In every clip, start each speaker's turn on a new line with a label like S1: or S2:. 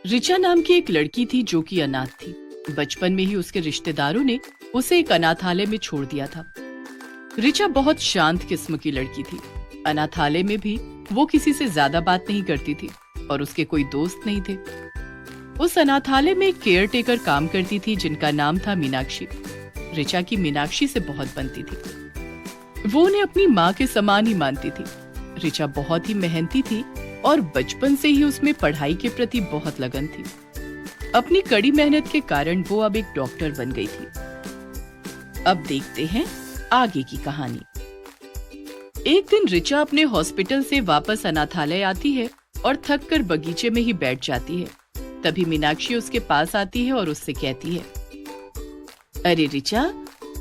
S1: रिचा नाम की एक लड़की थी जो कि अनाथ थी। बचपन में ही उसके रिश्तेदारों ने उसे एक अनाथालय में छोड़ दिया था। रिचा बहुत शांत किस्म की लड़की थी। अनाथालय में भी वो किसी से ज्यादा बात नहीं करती थी और उसके कोई दोस्त नहीं थे। उस अनाथालय में एक केयर टेकर काम करती थी जिनका नाम था मीनाक्षी। रिचा की मीनाक्षी से बहुत बनती थी। वो उन्हें अपनी माँ के समान ही मानती थी। रिचा बहुत ही मेहनती थी और बचपन से ही उसमें पढ़ाई के प्रति बहुत लगन थी। अपनी कड़ी मेहनत के कारण वो अब एक डॉक्टर बन गई थी। अब देखते हैं आगे की कहानी। एक दिन रिचा अपने हॉस्पिटल से वापस अनाथालय आती है और थक कर बगीचे में ही बैठ जाती है। तभी मीनाक्षी उसके पास आती है और उससे कहती है, अरे रिचा,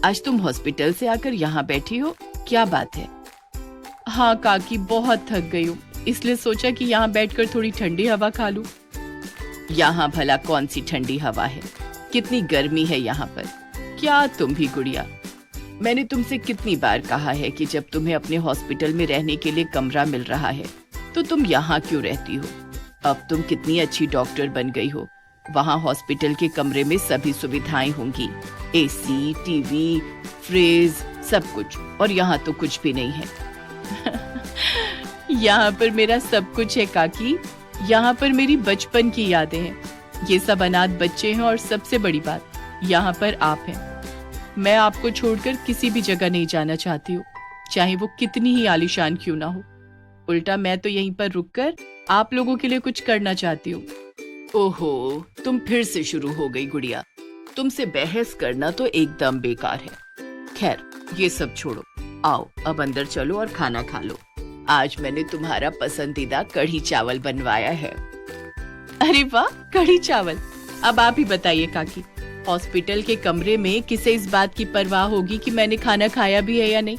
S1: आज तुम हॉस्पिटल से आकर यहाँ बैठी हो, क्या बात है? हाँ काकी, बहुत थक गई हूँ, इसलिए सोचा कि यहाँ बैठकर थोड़ी ठंडी हवा खा लूं। यहाँ भला कौन सी ठंडी हवा है, कितनी गर्मी है यहाँ पर। क्या तुम भी गुड़िया, मैंने तुमसे कितनी बार कहा है कि जब तुम्हें अपने हॉस्पिटल में रहने के लिए कमरा मिल रहा है तो तुम यहाँ क्यों रहती हो? अब तुम कितनी अच्छी डॉक्टर बन गई हो। वहाँ हॉस्पिटल के कमरे में सभी सुविधाएं होंगी, एसी, टीवी, फ्रिज, सब कुछ, और यहाँ तो कुछ भी नहीं है। यहाँ पर मेरा सब कुछ है काकी। यहाँ पर मेरी बचपन की यादें हैं। ये सब अनाथ बच्चे हैं और सबसे बड़ी बात, यहाँ पर आप हैं। मैं आपको छोड़कर किसी भी जगह नहीं जाना चाहती हूँ, चाहे वो कितनी ही आलीशान क्यों ना हो। उल्टा मैं तो यहीं पर रुककर आप लोगों के लिए कुछ करना चाहती हूँ। ओहो, तुम फिर से शुरू हो गई गुड़िया। तुमसे बहस करना तो एकदम बेकार है। खैर, ये सब छोड़ो, आओ अब अंदर चलो और खाना खा लो। आज मैंने तुम्हारा पसंदीदा कढ़ी चावल बनवाया है। अरे वाह, कढ़ी चावल! अब आप ही बताइए काकी, हॉस्पिटल के कमरे में किसे इस बात की परवाह होगी कि मैंने खाना खाया भी है या नहीं,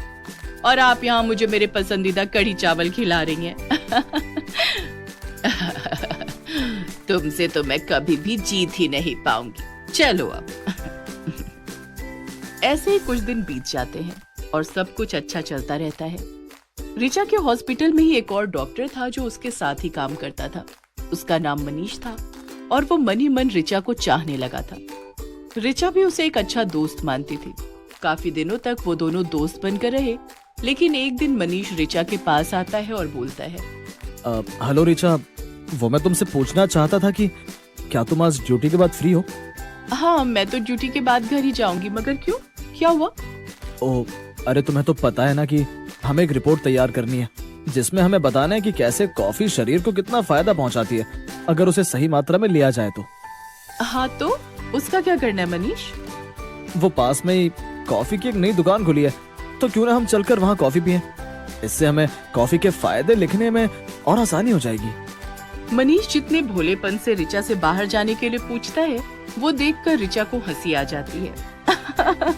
S1: और आप यहाँ मुझे मेरे पसंदीदा कढ़ी चावल खिला रही हैं। तुमसे तो मैं कभी भी जीत ही नहीं पाऊंगी। चलो अब। ऐसे ही कुछ दिन बीत जाते हैं और सब कुछ अच्छा चलता रहता है। रिचा के हॉस्पिटल में ही एक और डॉक्टर था जो उसके साथ ही काम करता था। उसका नाम मनीष था और वो मन ही मन रिचा को चाहने लगा था। रिचा भी उसे एक अच्छा दोस्त मानती थी। काफी दिनों तक वो दोनों दोस्त बनकर रहे, लेकिन एक दिन मनीष रिचा के पास आता है और बोलता है,
S2: हेलो रिचा, वो मैं तुमसे पूछना चाहता था कि क्या तुम आज ड्यूटी के बाद फ्री हो?
S1: हाँ, मैं तो ड्यूटी के बाद घर ही जाऊंगी, मगर क्यों, क्या हुआ?
S2: ओ, अरे तुम्हें तो पता है ना कि हमें एक रिपोर्ट तैयार करनी है जिसमें हमें बताना है कि कैसे कॉफी शरीर को कितना फायदा पहुंचाती है अगर उसे सही मात्रा में लिया जाए तो।
S1: हाँ, तो उसका क्या करना है मनीष?
S2: वो पास में ही कॉफी की एक नई दुकान खुली है, तो क्यों ना हम चलकर वहाँ कॉफी पिएं। इससे हमें कॉफी के फायदे लिखने में और आसानी हो जाएगी।
S1: मनीष जितने भोलेपन से रिचा से बाहर जाने के लिए पूछता है, वो देखकर रिचा को हंसी आ जाती है।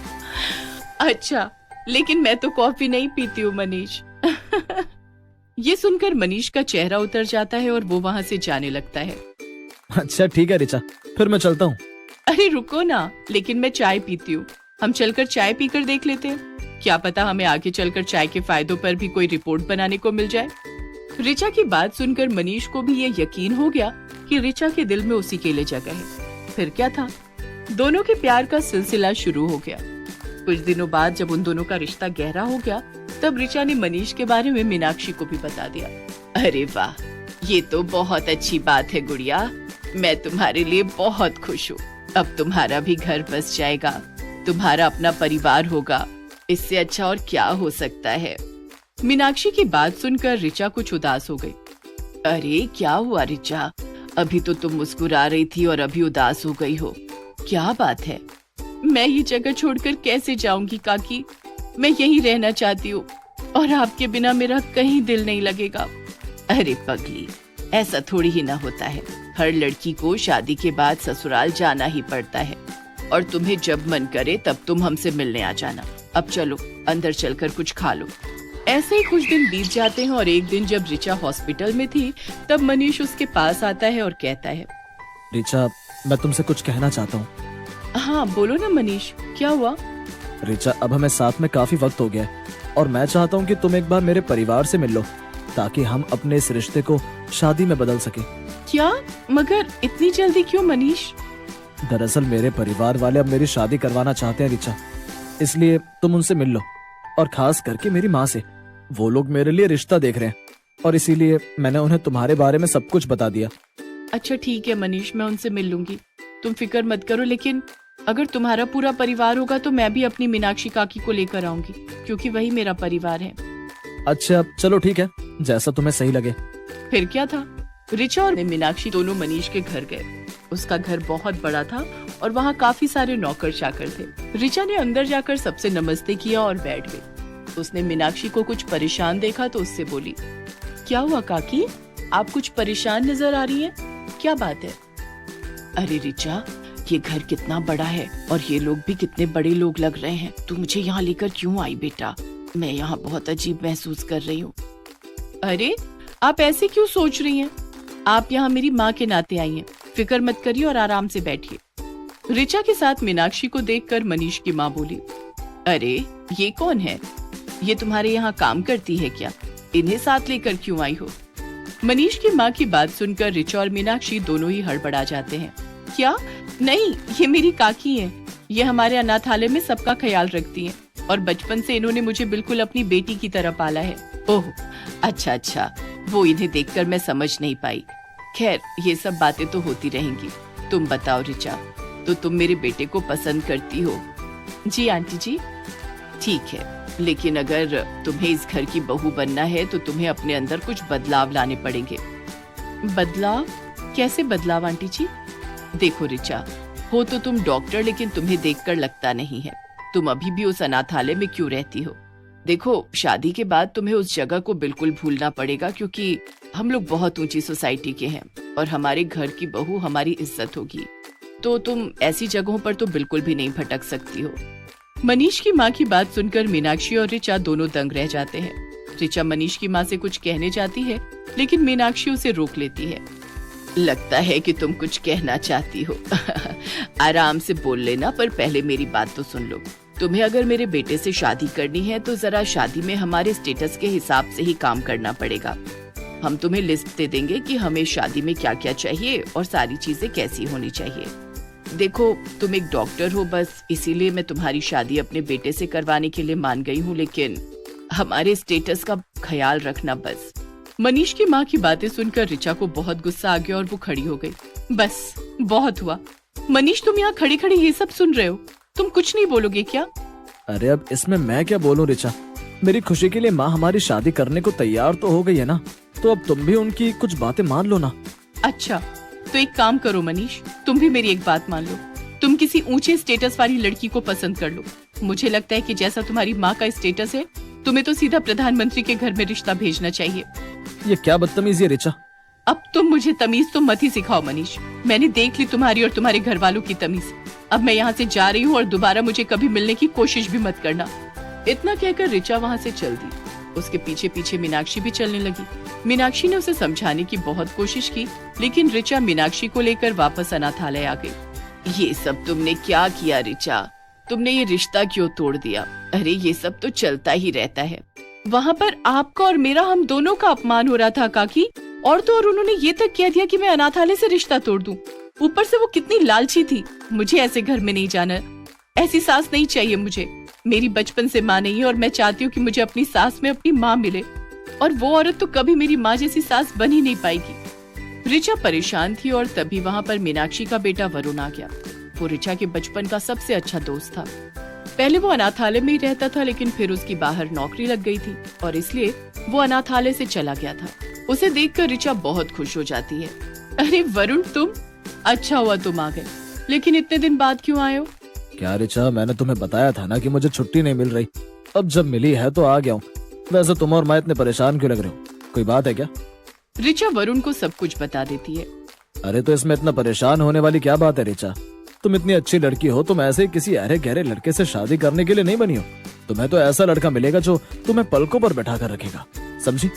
S1: अच्छा, लेकिन मैं तो कॉफी नहीं पीती हूँ मनीष। ये सुनकर मनीष का चेहरा उतर जाता है और वो वहाँ से जाने लगता है।
S2: अच्छा ठीक है रिचा, फिर मैं चलता हूँ।
S1: अरे रुको ना, लेकिन मैं चाय पीती हूँ, हम चलकर चाय पीकर देख लेते हैं। क्या पता हमें आगे चलकर चाय के फायदों पर भी कोई रिपोर्ट बनाने को मिल जाए। रिचा की बात सुनकर मनीष को भी ये यकीन हो गया कि रिचा के दिल में उसी के लिए जगह है। फिर क्या था, दोनों के प्यार का सिलसिला शुरू हो गया। कुछ दिनों बाद जब उन दोनों का रिश्ता गहरा हो गया, तब रिचा ने मनीष के बारे में मीनाक्षी को भी बता दिया। अरे वाह, ये तो बहुत अच्छी बात है गुड़िया, मैं तुम्हारे लिए बहुत खुश हूँ। अब तुम्हारा भी घर बस जाएगा, तुम्हारा अपना परिवार होगा, इससे अच्छा और क्या हो सकता है। मीनाक्षी की बात सुनकर रिचा कुछ उदास हो गई। अरे क्या हुआ रिचा, अभी तो तुम मुस्कुरा रही थी और अभी उदास हो गई हो, क्या बात है? मैं ये जगह छोड़कर कैसे जाऊंगी काकी, मैं यहीं रहना चाहती हूँ और आपके बिना मेरा कहीं दिल नहीं लगेगा। अरे पगली, ऐसा थोड़ी ही ना होता है, हर लड़की को शादी के बाद ससुराल जाना ही पड़ता है, और तुम्हें जब मन करे तब तुम हमसे मिलने आ जाना। अब चलो अंदर चलकर कुछ खा लो। ऐसे ही कुछ दिन बीत जाते हैं और एक दिन जब रिचा हॉस्पिटल में थी, तब मनीष उसके पास आता है और कहता है,
S2: रिचा, मैं तुमसे कुछ कहना चाहता हूँ।
S1: हाँ बोलो ना मनीष, क्या हुआ?
S2: रिचा, अब हमें साथ में काफी वक्त हो गया है और मैं चाहता हूँ कि तुम एक बार मेरे परिवार से मिल लो ताकि हम अपने इस रिश्ते को शादी में बदल सके।
S1: क्या? मगर इतनी जल्दी क्यों मनीष?
S2: दरअसल मेरे परिवार वाले अब मेरी शादी करवाना चाहते हैं रिचा, इसलिए तुम उनसे मिल लो, और खास करके मेरी माँ से। वो लोग मेरे लिए रिश्ता देख रहे हैं और इसीलिए मैंने उन्हें तुम्हारे बारे में सब कुछ बता दिया।
S1: अच्छा ठीक है मनीष, मैं उनसे मिल लूंगी, तुम फिक्र मत करो। लेकिन अगर तुम्हारा पूरा परिवार होगा तो मैं भी अपनी मीनाक्षी काकी को लेकर आऊंगी, क्योंकि वही मेरा परिवार है।
S2: अच्छा चलो ठीक है, जैसा तुम्हें सही लगे।
S1: फिर क्या था, रिचा और मीनाक्षी दोनों मनीष के घर गए। उसका घर बहुत बड़ा था और वहाँ काफी सारे नौकर चाकर थे। रिचा ने अंदर जाकर सबसे नमस्ते किया और बैठ गई। उसने मीनाक्षी को कुछ परेशान देखा तो उससे बोली, क्या हुआ काकी, आप कुछ परेशान नजर आ रही हैं, क्या बात है? अरे रिचा, ये घर कितना बड़ा है और ये लोग भी कितने बड़े लोग लग रहे हैं। तू मुझे यहाँ लेकर क्यों आई बेटा? मैं यहाँ बहुत अजीब महसूस कर रही हूँ। अरे आप ऐसे क्यों सोच रही हैं? आप यहाँ मेरी माँ के नाते आई हैं। फिक्र मत करिए और आराम से बैठिए। रिचा के साथ मीनाक्षी को देखकर मनीष की माँ बोली, अरे ये कौन है? ये तुम्हारे यहाँ काम करती है क्या? इन्हें साथ लेकर क्यों आई हो? मनीष की माँ की बात सुनकर रिचा और मीनाक्षी दोनों ही हड़बड़ा जाते हैं। क्या? नहीं, ये मेरी काकी हैं। ये हमारे अनाथालय में सबका ख्याल रखती हैं और बचपन से इन्होंने मुझे बिल्कुल अपनी बेटी की तरह पाला है। ओह अच्छा, वो इन्हें देखकर मैं समझ नहीं पाई। खैर ये सब बातें तो होती रहेंगी। तुम बताओ रिचा, तो तुम मेरे बेटे को पसंद करती हो? जी आंटी जी। ठीक है, लेकिन अगर तुम्हें इस घर की बहू बनना है तो तुम्हें अपने अंदर कुछ बदलाव लाने पड़ेंगे। बदलाव? कैसे बदलाव आंटी जी? देखो रिचा, हो तो तुम डॉक्टर, लेकिन तुम्हें देखकर लगता नहीं है। तुम अभी भी उस अनाथालय में क्यों रहती हो? देखो, शादी के बाद तुम्हें उस जगह को बिल्कुल भूलना पड़ेगा, क्योंकि हम लोग बहुत ऊंची सोसाइटी के हैं और हमारे घर की बहू हमारी इज्जत होगी। तो तुम ऐसी जगहों पर तो बिल्कुल भी नहीं भटक सकती हो। मनीष की माँ की बात सुनकर मीनाक्षी और रिचा दोनों दंग रह जाते हैं। रिचा मनीष की माँ से कुछ कहने जाती है, लेकिन मीनाक्षी उसे रोक लेती है। लगता है कि तुम कुछ कहना चाहती हो। आराम से बोल लेना, पर पहले मेरी बात तो सुन लो। तुम्हें अगर मेरे बेटे से शादी करनी है तो जरा शादी में हमारे स्टेटस के हिसाब से ही काम करना पड़ेगा। हम तुम्हें लिस्ट दे देंगे कि हमें शादी में क्या क्या चाहिए और सारी चीजें कैसी होनी चाहिए। देखो, तुम एक डॉक्टर हो, बस इसीलिए मैं तुम्हारी शादी अपने बेटे से करवाने के लिए मान गई हूँ, लेकिन हमारे स्टेटस का ख्याल रखना बस। मनीष की माँ की बातें सुनकर रिचा को बहुत गुस्सा आ गया और वो खड़ी हो गई। बस बहुत हुआ। मनीष, तुम यहाँ खड़ी खड़ी ये सब सुन रहे हो, तुम कुछ नहीं बोलोगे क्या?
S2: अरे अब इसमें मैं क्या बोलूं रिचा, मेरी खुशी के लिए माँ हमारी शादी करने को तैयार तो हो गई है ना, तो अब तुम भी उनकी कुछ बातें मान लो ना।
S1: अच्छा, तो एक काम करो मनीष, तुम भी मेरी एक बात मान लो। तुम किसी ऊंचे स्टेटस वाली लड़की को पसंद कर लो। मुझे लगता है कि जैसा तुम्हारी माँ का स्टेटस है, तुम्हें तो सीधा प्रधानमंत्री के घर में रिश्ता भेजना चाहिए।
S2: ये क्या बदतमीजी है रिचा?
S1: अब तुम मुझे तमीज तो मत ही सिखाओ मनीष। मैंने देख ली तुम्हारी और तुम्हारे घर वालों की तमीज। अब मैं यहाँ से जा रही हूँ और दोबारा मुझे कभी मिलने की कोशिश भी मत करना। इतना कहकर रिचा वहाँ से चल दी। उसके पीछे पीछे मीनाक्षी भी चलने लगी। मीनाक्षी ने उसे समझाने की बहुत कोशिश की, लेकिन रिचा मीनाक्षी को लेकर वापस अनाथालय आ गई। ये सब तुमने क्या किया रिचा? तुमने ये रिश्ता क्यों तोड़ दिया? अरे ये सब तो चलता ही रहता है। वहाँ पर आपका और मेरा, हम दोनों का अपमान हो रहा था काकी। और तो और उन्होंने ये तक कह दिया कि मैं अनाथालय से रिश्ता तोड़ दूं। ऊपर से वो कितनी लालची थी। मुझे ऐसे घर में नहीं जाना, ऐसी सास नहीं चाहिए मुझे। मेरी बचपन से माँ नहीं है और मैं चाहती हूँ कि मुझे अपनी सास में अपनी माँ मिले, और वो औरत तो कभी मेरी माँ जैसी सास बन ही नहीं पाएगी। रिचा परेशान थी और तभी वहाँ पर मीनाक्षी का बेटा वरुण आ गया। वो रिचा के बचपन का सबसे अच्छा दोस्त था। पहले वो अनाथालय में ही रहता था, लेकिन फिर उसकी बाहर नौकरी लग गई थी और इसलिए वो अनाथालय से चला गया था। उसे देखकर रिचा बहुत खुश हो जाती है। अरे वरुण, तुम? अच्छा हुआ तुम आ गए, लेकिन इतने दिन बाद क्यों आए हो?
S2: क्या रिचा, मैंने तुम्हें बताया था ना कि मुझे छुट्टी नहीं मिल रही। अब जब मिली है तो आ गया हूँ। वैसे तुम और मैं इतने परेशान क्यों लग रहे हो? कोई बात है क्या?
S1: रिचा वरुण को सब कुछ बता देती है।
S2: अरे तो इसमें इतना परेशान होने वाली क्या बात है रिचा? तुम इतनी अच्छी लड़की हो, तुम ऐसे किसी अरे गहरे लड़के से शादी करने के लिए नहीं बनी हो। तुम्हें तो ऐसा लड़का मिलेगा जो तुम्हें पलकों पर बैठा कर रखेगा, समझी?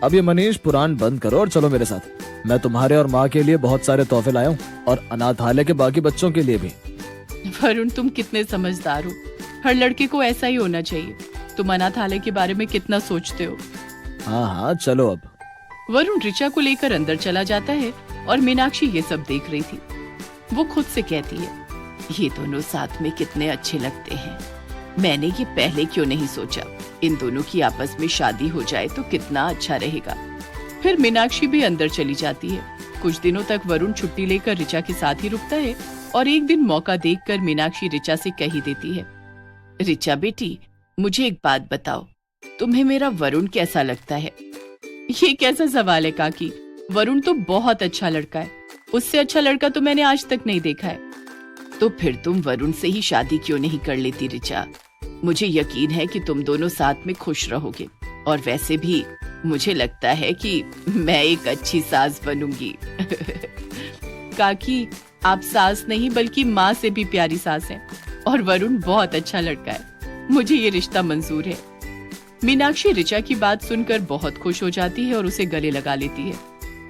S2: अब ये मनीष पुराण बंद करो और चलो मेरे साथ। मैं तुम्हारे और माँ के लिए बहुत सारे तोहफे लाया हूँ और अनाथालय के बाकी बच्चों के लिए भी।
S1: वरुण, तुम कितने समझदार हो। हर लड़के को ऐसा ही होना चाहिए। तुम अनाथालय के बारे में कितना सोचते हो।
S2: हाँ हाँ चलो अब।
S1: वरुण रिचा को लेकर अंदर चला जाता है और मीनाक्षी ये सब देख रही थी। वो खुद से कहती है, ये दोनों साथ में कितने अच्छे लगते हैं। मैंने ये पहले क्यों नहीं सोचा। इन दोनों की आपस में शादी हो जाए तो कितना अच्छा रहेगा। फिर मीनाक्षी भी अंदर चली जाती है। कुछ दिनों तक वरुण छुट्टी लेकर ऋचा के साथ ही रुकता है और एक दिन मौका देखकर मीनाक्षी ऋचा से कह ही देती है, ऋचा बेटी, मुझे एक बात बताओ, तुम्हें मेरा वरुण कैसा लगता है? ये कैसा सवाल है काकी? वरुण तो बहुत अच्छा लड़का है। उससे अच्छा लड़का तो मैंने आज तक नहीं देखा है। तो फिर तुम वरुण से ही शादी क्यों नहीं कर लेती ऋचा? मुझे यकीन है कि तुम दोनों साथ में खुश रहोगे। और वैसे भी मुझे लगता है कि मैं एक अच्छी सास बनूंगी। काकी, आप सास नहीं बल्कि माँ से भी प्यारी सास हैं। और वरुण बहुत अच्छा लड़का है। मुझे ये रिश्ता मंजूर है। मीनाक्षी ऋचा की बात सुनकर बहुत खुश हो जाती है और उसे गले लगा लेती है।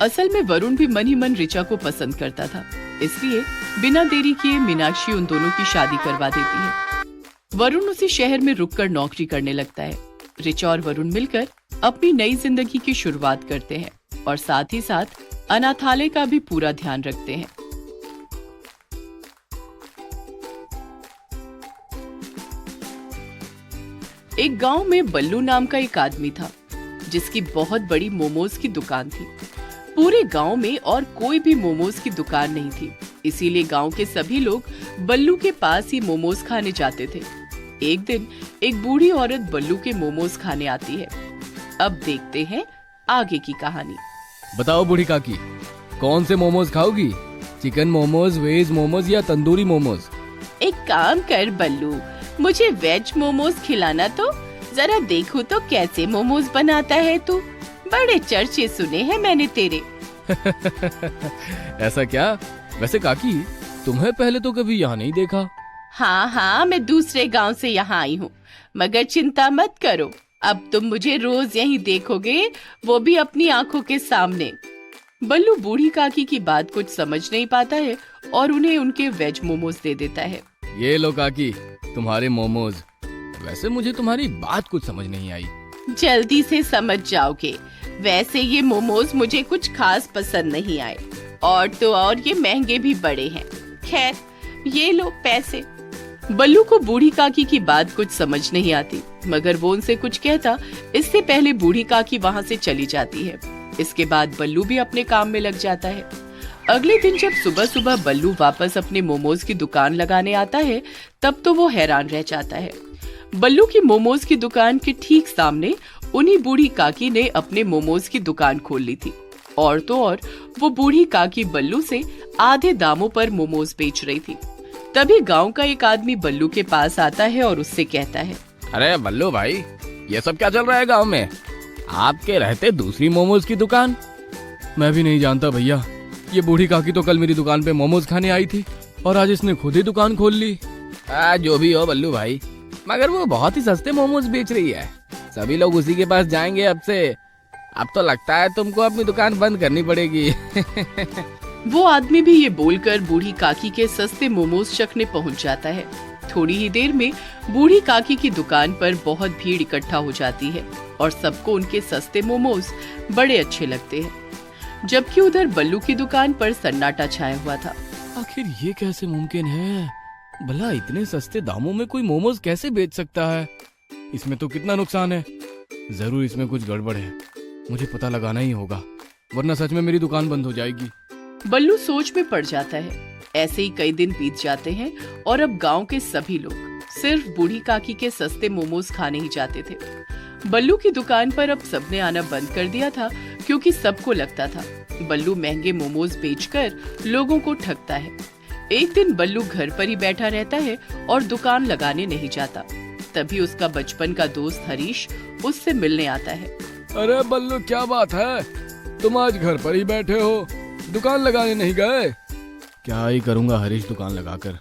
S1: असल में वरुण भी मन ही मन ऋचा को पसंद करता था, इसलिए बिना देरी किए मीनाक्षी उन दोनों की शादी करवा देती है। वरुण उसी शहर में रुककर नौकरी करने लगता है। ऋचा और वरुण मिलकर अपनी नई जिंदगी की शुरुआत करते हैं और साथ ही साथ अनाथालय का भी पूरा ध्यान रखते हैं। एक गांव में बल्लू नाम का एक आदमी था, जिसकी बहुत बड़ी मोमोज की दुकान थी। पूरे गांव में और कोई भी मोमोज की दुकान नहीं थी, इसीलिए गांव के सभी लोग बल्लू के पास ही मोमोज खाने जाते थे। एक दिन एक बूढ़ी औरत बल्लू के मोमोज खाने आती है। अब देखते हैं आगे की कहानी।
S3: बताओ बूढ़ी काकी, कौन से मोमोज खाओगी? चिकन मोमोज, वेज मोमोज या तंदूरी मोमोज?
S1: एक काम कर बल्लू, मुझे वेज मोमोज खिलाना तो, जरा देखूं तो कैसे मोमोज बनाता है तू। बड़े चर्चे सुने हैं मैंने तेरे।
S3: ऐसा क्या? वैसे काकी, तुम्हें पहले तो कभी यहाँ नहीं देखा।
S1: हाँ, मैं दूसरे गांव से यहाँ आई हूँ, मगर चिंता मत करो, अब तुम मुझे रोज यहीं देखोगे, वो भी अपनी आंखों के सामने। बल्लू बूढ़ी काकी की बात कुछ समझ नहीं पाता है और उन्हें उनके वेज मोमोज दे देता है।
S3: ये लो काकी, तुम्हारे मोमोज। वैसे मुझे तुम्हारी बात कुछ समझ नहीं आई।
S1: जल्दी से समझ जाओगे। वैसे ये मोमोज मुझे कुछ खास पसंद नहीं आए, और तो और ये महंगे भी बड़े हैं। खैर, ये लो पैसे। बल्लू को बूढ़ी काकी की बात कुछ समझ नहीं आती, मगर वो उनसे कुछ कहता इससे पहले बूढ़ी काकी वहाँ से चली जाती है। इसके बाद बल्लू भी अपने काम में लग जाता है। अगले दिन जब सुबह सुबह बल्लू वापस अपने मोमोज की दुकान लगाने आता है, तब तो वो हैरान रह जाता है। बल्लू की मोमोज की दुकान के ठीक सामने उन्हीं बूढ़ी काकी ने अपने मोमोज की दुकान खोल ली थी, और तो और वो बूढ़ी काकी बल्लू से आधे दामों पर मोमोज बेच रही थी। तभी गांव का एक आदमी बल्लू के पास आता है और उससे कहता है,
S3: अरे बल्लू भाई, ये सब क्या चल रहा है गांव में? आपके रहते दूसरी मोमोज की दुकान? मैं भी नहीं जानता भैया, ये बूढ़ी काकी तो कल मेरी दुकान पे मोमोज खाने आई थी और आज इसने खुद ही दुकान खोल ली। जो भी हो बल्लू भाई, मगर वो बहुत ही सस्ते मोमोज बेच रही है। सभी लोग उसी के पास जाएंगे अब से। अब तो लगता है तुमको अपनी दुकान बंद करनी पड़ेगी।
S1: वो आदमी भी ये बोलकर बूढ़ी काकी के सस्ते मोमोज चखने पहुंच जाता है। थोड़ी ही देर में बूढ़ी काकी की दुकान पर बहुत भीड़ इकट्ठा हो जाती है और सबको उनके सस्ते मोमोज बड़े अच्छे लगते हैं, जबकि उधर बल्लू की दुकान पर सन्नाटा छाया हुआ था।
S3: आखिर ये कैसे मुमकिन है? भला इतने सस्ते दामों में कोई मोमोज कैसे बेच सकता है? इसमें तो कितना नुकसान है। जरूर इसमें कुछ गड़बड़ है, मुझे पता लगाना ही होगा, वरना सच में मेरी दुकान बंद हो जाएगी।
S1: बल्लू सोच में पड़ जाता है। ऐसे ही कई दिन बीत जाते हैं और अब गांव के सभी लोग सिर्फ बूढ़ी काकी के सस्ते मोमोज खाने ही जाते थे। बल्लू की दुकान पर अब सबने आना बंद कर दिया था, क्योंकि सबको लगता था बल्लू महंगे मोमोज बेचकर लोगों को ठगता है। एक दिन बल्लू घर पर ही बैठा रहता है और दुकान लगाने नहीं जाता। तभी उसका बचपन का दोस्त हरीश उससे मिलने आता है।
S3: अरे बल्लू, क्या बात है, तुम आज घर पर ही बैठे हो, दुकान लगाने नहीं गए? क्या ही करूंगा हरीश दुकान लगाकर।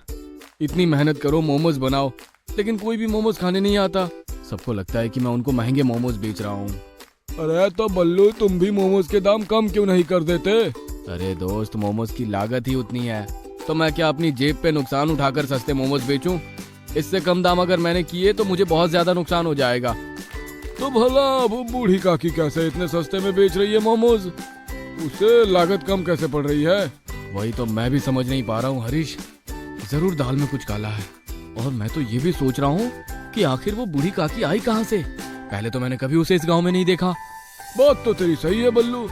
S3: इतनी मेहनत करो, मोमोज बनाओ, लेकिन कोई भी मोमोज खाने नहीं आता। सबको लगता है कि मैं उनको महंगे मोमोज बेच रहा हूँ। अरे तो बल्लू, तुम भी मोमोज के दाम कम क्यों नहीं कर देते? अरे दोस्त, मोमोज की लागत ही उतनी है, तो मैं क्या अपनी जेब पे नुकसान उठाकर सस्ते मोमोज बेचूं? इससे कम दाम अगर मैंने किए तो मुझे बहुत ज्यादा नुकसान हो जाएगा। तो भला वो बूढ़ी काकी कैसे इतने सस्ते में बेच रही है मोमोज? उससे लागत कम कैसे पड़ रही है? वही तो मैं भी समझ नहीं पा रहा हूँ हरीश। जरूर दाल में कुछ काला है। और मैं तो ये भी सोच रहा हूँ कि आखिर वो बूढ़ी काकी आई कहाँ से? पहले तो मैंने कभी उसे इस गांव में नहीं देखा। बात तो तेरी सही है बल्लू,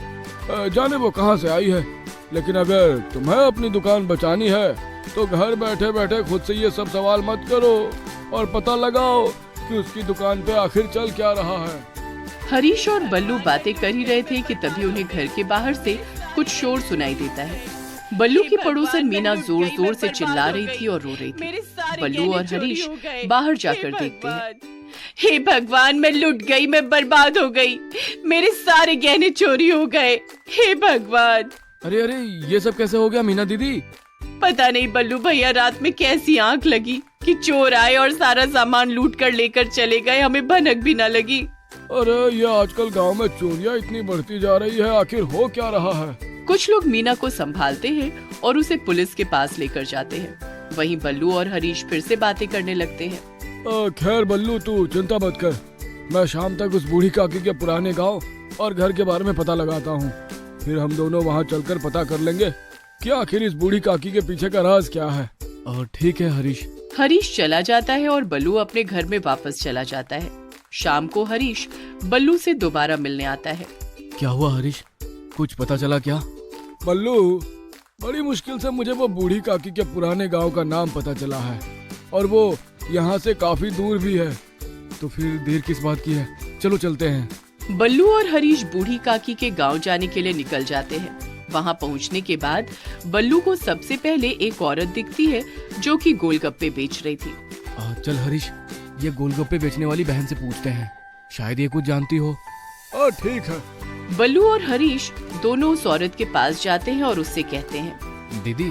S3: जाने वो कहाँ से आई है। लेकिन अगर तुम्हें अपनी दुकान बचानी है तो घर बैठे बैठे खुद से ये सब सवाल मत करो और पता लगाओ कि उसकी दुकान पे आखिर चल क्या रहा है।
S1: हरीश और बल्लू बातें कर ही रहे थे कि तभी उन्हें घर के बाहर से कुछ शोर सुनाई देता है। बल्लू की पड़ोसन मीना जोर जोर से चिल्ला रही थी और रो रही थी। बल्लू और हरीश बाहर जाकर देखते हैं। हे भगवान, मैं लुट गई, मैं बर्बाद हो गई, मेरे सारे गहने चोरी हो गए। हे भगवान।
S3: अरे अरे, ये सब कैसे हो गया मीना दीदी?
S1: पता नहीं बल्लू भैया, रात में कैसी आंख लगी कि चोर आए और सारा सामान लूट कर लेकर चले गए, हमें भनक भी न लगी।
S3: अरे ये आजकल गांव में चोरियां इतनी बढ़ती जा रही है, आखिर हो क्या रहा है?
S1: कुछ लोग मीना को संभालते हैं और उसे पुलिस के पास लेकर जाते हैं। वहीं बल्लू और हरीश फिर से बातें करने लगते हैं।
S3: खैर बल्लू, तू चिंता मत कर, मैं शाम तक उस बूढ़ी काकी के पुराने गांव और घर के बारे में पता लगाता हूँ। फिर हम दोनों वहाँ चलकर पता कर लेंगे कि आखिर इस बूढ़ी काकी के पीछे का राज क्या है। और ठीक है हरीश।
S1: हरीश चला जाता है और बल्लू अपने घर में वापस चला जाता है। शाम को हरीश बल्लू से दोबारा मिलने आता है।
S3: क्या हुआ हरीश, कुछ पता चला क्या? बल्लू, बड़ी मुश्किल से मुझे वो बूढ़ी काकी के पुराने गांव का नाम पता चला है और वो यहाँ से काफी दूर भी है। तो फिर देर किस बात की है, चलो चलते हैं।
S1: बल्लू और हरीश बूढ़ी काकी के गांव जाने के लिए निकल जाते हैं। वहां पहुंचने के बाद बल्लू को सबसे पहले एक औरत दिखती है जो कि गोलगप्पे बेच रही थी।
S3: चल हरीश, ये गोलगप्पे बेचने वाली बहन से पूछते हैं, शायद ये कुछ जानती हो। ठीक है।
S1: बल्लू और हरीश दोनों उस औरत के पास जाते हैं और उससे कहते हैं,
S3: दीदी,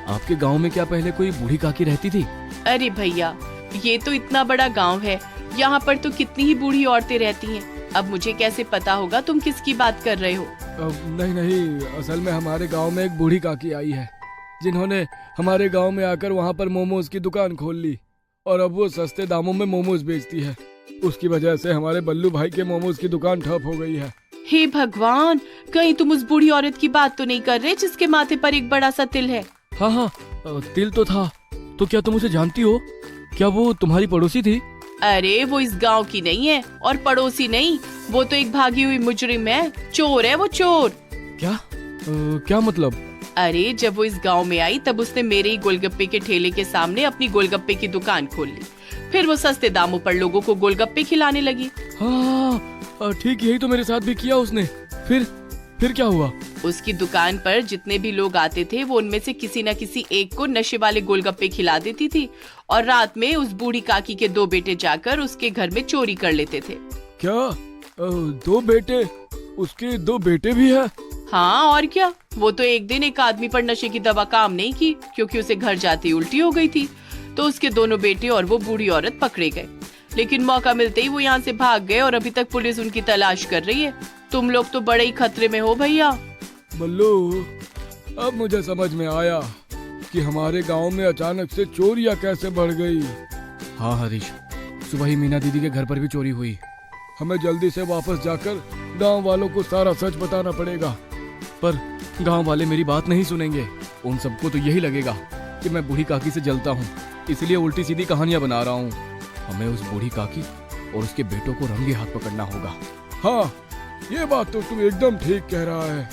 S3: आपके गांव में क्या पहले कोई बूढ़ी काकी रहती थी?
S1: अरे भैया, ये तो इतना बड़ा गांव है, यहाँ पर तो कितनी ही बूढ़ी औरतें रहती हैं। अब मुझे कैसे पता होगा तुम किसकी बात कर रहे हो?
S3: नहीं, असल में हमारे गांव में एक बूढ़ी काकी आई है जिन्होंने हमारे गांव में आकर वहाँ पर मोमोज की दुकान खोल ली और अब वो सस्ते दामों में मोमोज बेचती है। उसकी वजह से हमारे बल्लू भाई के मोमोज की दुकान ठप हो गई है।
S1: हे भगवान, कहीं तुम उस बूढ़ी औरत की बात तो नहीं कर रहे जिसके माथे पर एक बड़ा सा तिल है?
S3: हाँ, तिल तो था। तो क्या तुम उसे जानती हो? क्या वो तुम्हारी पड़ोसी थी?
S1: अरे वो इस गांव की नहीं है और पड़ोसी नहीं, वो तो एक भागी हुई मुजरिम है, चोर है वो, चोर।
S3: क्या मतलब?
S1: अरे जब वो इस गांव में आई तब उसने मेरे ही गोलगप्पे के ठेले के सामने अपनी गोलगप्पे की दुकान खोल ली। फिर वो सस्ते दामों पर लोगों को गोलगप्पे खिलाने लगी।
S3: हाँ ठीक, यही तो मेरे साथ भी किया उसने। फिर क्या हुआ?
S1: उसकी दुकान पर जितने भी लोग आते थे वो उनमें से किसी न किसी एक को नशे वाले गोलगप्पे खिला देती थी और रात में उस बूढ़ी काकी के 2 बेटे जाकर उसके घर में चोरी कर लेते थे।
S3: क्या 2 बेटे? उसके 2 बेटे भी है?
S1: हाँ और क्या, वो तो एक दिन एक आदमी पर नशे की दवा काम नहीं की क्योंकि उसे घर जाते ही उल्टी हो गई थी, तो उसके दोनों बेटे और वो बूढ़ी औरत पकड़े गए। लेकिन मौका मिलते ही वो यहाँ से भाग गए और अभी तक पुलिस उनकी तलाश कर रही है। तुम लोग तो बड़े ही खतरे में हो भैया।
S3: बल्लू, अब मुझे समझ में आया कि हमारे गांव में अचानक से चोरियां कैसे बढ़ गई। हाँ हरीश, सुबह ही मीना दीदी के घर पर भी चोरी हुई। हमें जल्दी से वापस जाकर गांव वालों को सारा सच बताना पड़ेगा। पर गांव वाले मेरी बात नहीं सुनेंगे। उन सबको तो यही लगेगा कि मैं बूढ़ी काकी से जलता हूँ, इसलिए उल्टी सीधी कहानियां बना रहा हूँ। हमें उस बूढ़ी काकी और उसके बेटों को रंगे हाथ पकड़ना होगा। हाँ, ये बात तो तू एकदम ठीक कह रहा है,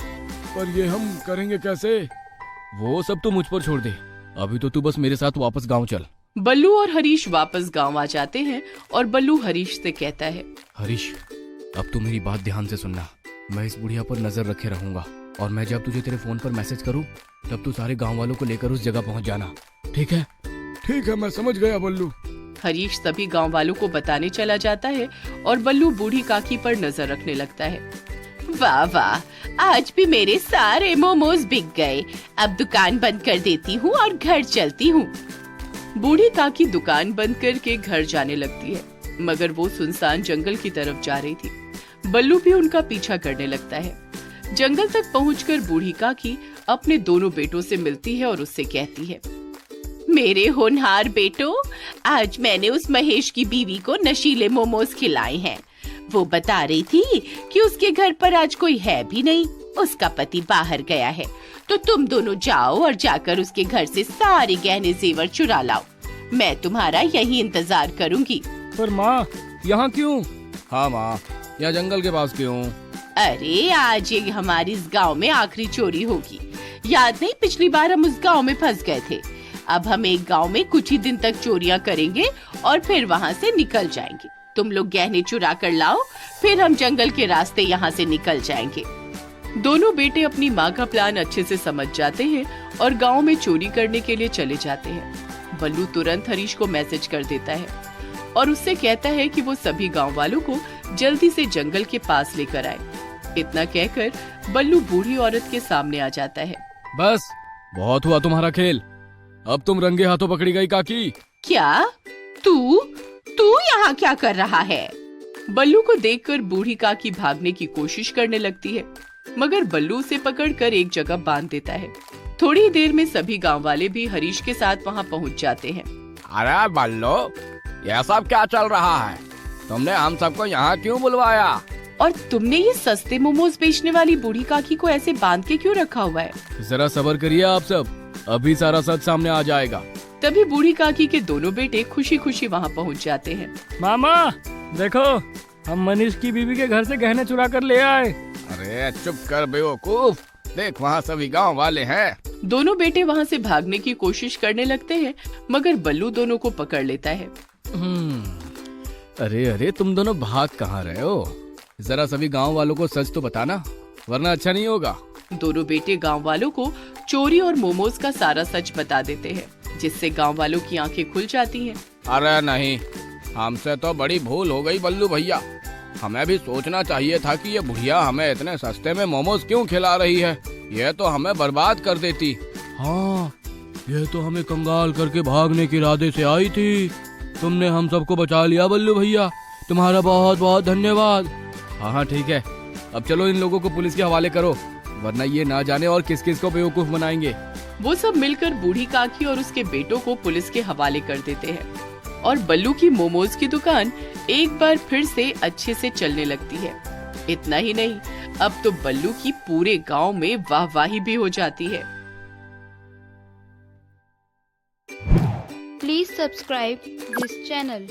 S3: पर ये हम करेंगे कैसे? वो सब तू मुझ पर छोड़ दे, अभी तो तू बस मेरे साथ वापस गांव चल।
S1: बल्लू और हरीश वापस गांव आ जाते हैं और बल्लू हरीश से कहता है,
S3: हरीश, अब तू मेरी बात ध्यान से सुनना। मैं इस बुढ़िया पर नजर रखे रहूंगा और मैं जब तुझे तेरे फोन पर मैसेज करूं तब तू सारे गांव वालों को लेकर उस जगह पहुंच जाना। ठीक है? ठीक है, मैं समझ गया बल्लू।
S1: हरीश सभी गांव वालों को बताने चला जाता है और बल्लू बूढ़ी काकी पर नजर रखने लगता है। वाह वाह, आज भी मेरे सारे मोमोज बिक गए। अब दुकान बंद कर देती हूँ और घर चलती हूँ। बूढ़ी काकी दुकान बंद करके घर जाने लगती है, मगर वो सुनसान जंगल की तरफ जा रही थी। बल्लू भी उनका पीछा करने लगता है। जंगल तक पहुंचकर बूढ़ी काकी अपने दोनों बेटों से मिलती है और उससे कहती है, मेरे होनहार बेटों, आज मैंने उस महेश की बीवी को नशीले मोमोज खिलाए हैं। वो बता रही थी कि उसके घर पर आज कोई है भी नहीं,
S4: उसका पति बाहर गया है, तो तुम दोनों जाओ और जाकर उसके घर से सारे गहने जेवर चुरा लाओ। मैं तुम्हारा यही इंतजार करूंगी।
S3: पर माँ, यहाँ क्यों? हाँ माँ, यहाँ जंगल के पास क्यों?
S4: अरे आज ये हमारी इस गांव में आखिरी चोरी होगी। याद नहीं, पिछली बार हम उस गांव में फंस गए थे। अब हम एक गांव में कुछ ही दिन तक चोरियां करेंगे और फिर वहां से निकल जाएंगे। तुम लोग गहने चुरा कर लाओ, फिर हम जंगल के रास्ते यहाँ से निकल जाएंगे।
S1: दोनों बेटे अपनी माँ का प्लान अच्छे से समझ जाते हैं और गांव में चोरी करने के लिए चले जाते हैं। बल्लू तुरंत हरीश को मैसेज कर देता है और उससे कहता है कि वो सभी गांव वालों को जल्दी से जंगल के पास लेकर आए। इतना कहकर बल्लू बूढ़ी औरत के सामने आ जाता है।
S3: बस, बहुत हुआ तुम्हारा खेल। अब तुम रंगे हाथों पकड़ी गई काकी।
S4: क्या? तू यहाँ क्या कर रहा है?
S1: बल्लू को देखकर बूढ़ी काकी भागने की कोशिश करने लगती है, मगर बल्लू उसे पकड़कर एक जगह बांध देता है। थोड़ी देर में सभी गांव वाले भी हरीश के साथ वहां पहुंच जाते हैं।
S3: अरे बल्लो, यह सब क्या चल रहा है? तुमने हम सबको यहाँ क्यों बुलवाया?
S1: और तुमने ये सस्ते मोमोज बेचने वाली बूढ़ी काकी को ऐसे बांध के क्यों रखा हुआ है?
S3: जरा सब्र करिए आप सब, अभी सारा सच सामने आ जाएगा।
S1: तभी बूढ़ी काकी के दोनों बेटे खुशी खुशी वहाँ पहुँच जाते हैं।
S5: मामा देखो, हम मनीष की बीवी के घर से गहने चुरा कर ले आए।
S3: अरे चुप कर बेवकूफ, देख वहाँ सभी गांव वाले हैं।
S1: दोनों बेटे वहाँ से भागने की कोशिश करने लगते हैं, मगर बल्लू दोनों को पकड़ लेता है।
S3: अरे तुम दोनों भाग कहाँ रहे हो? जरा सभी गांव वालों को सच तो बताना, वरना अच्छा नहीं होगा।
S1: दोनों बेटे गांव वालों को चोरी और मोमोज का सारा सच बता देते हैं, जिससे गांव वालों की आंखें खुल जाती हैं।
S3: अरे नहीं, हमसे तो बड़ी भूल हो गई बल्लू भैया। हमें भी सोचना चाहिए था कि ये बुढ़िया हमें इतने सस्ते में मोमोज क्यों खिला रही है। ये तो हमें बर्बाद कर देती। हाँ, ये तो हमें कंगाल करके भागने के इरादे से आई थी। तुमने हम सबको बचा लिया बल्लू भैया, तुम्हारा बहुत बहुत धन्यवाद। हाँ ठीक है, अब चलो इन लोगों को पुलिस के हवाले करो, वरना ये ना जाने और किस किस को बेवकूफ बनाएंगे।
S1: वो सब मिलकर बूढ़ी काकी और उसके बेटों को पुलिस के हवाले कर देते हैं और बल्लू की मोमोज की दुकान एक बार फिर से अच्छे से चलने लगती है। इतना ही नहीं, अब तो बल्लू की पूरे गांव में वाहवाही भी हो जाती है।
S6: Please subscribe this channel.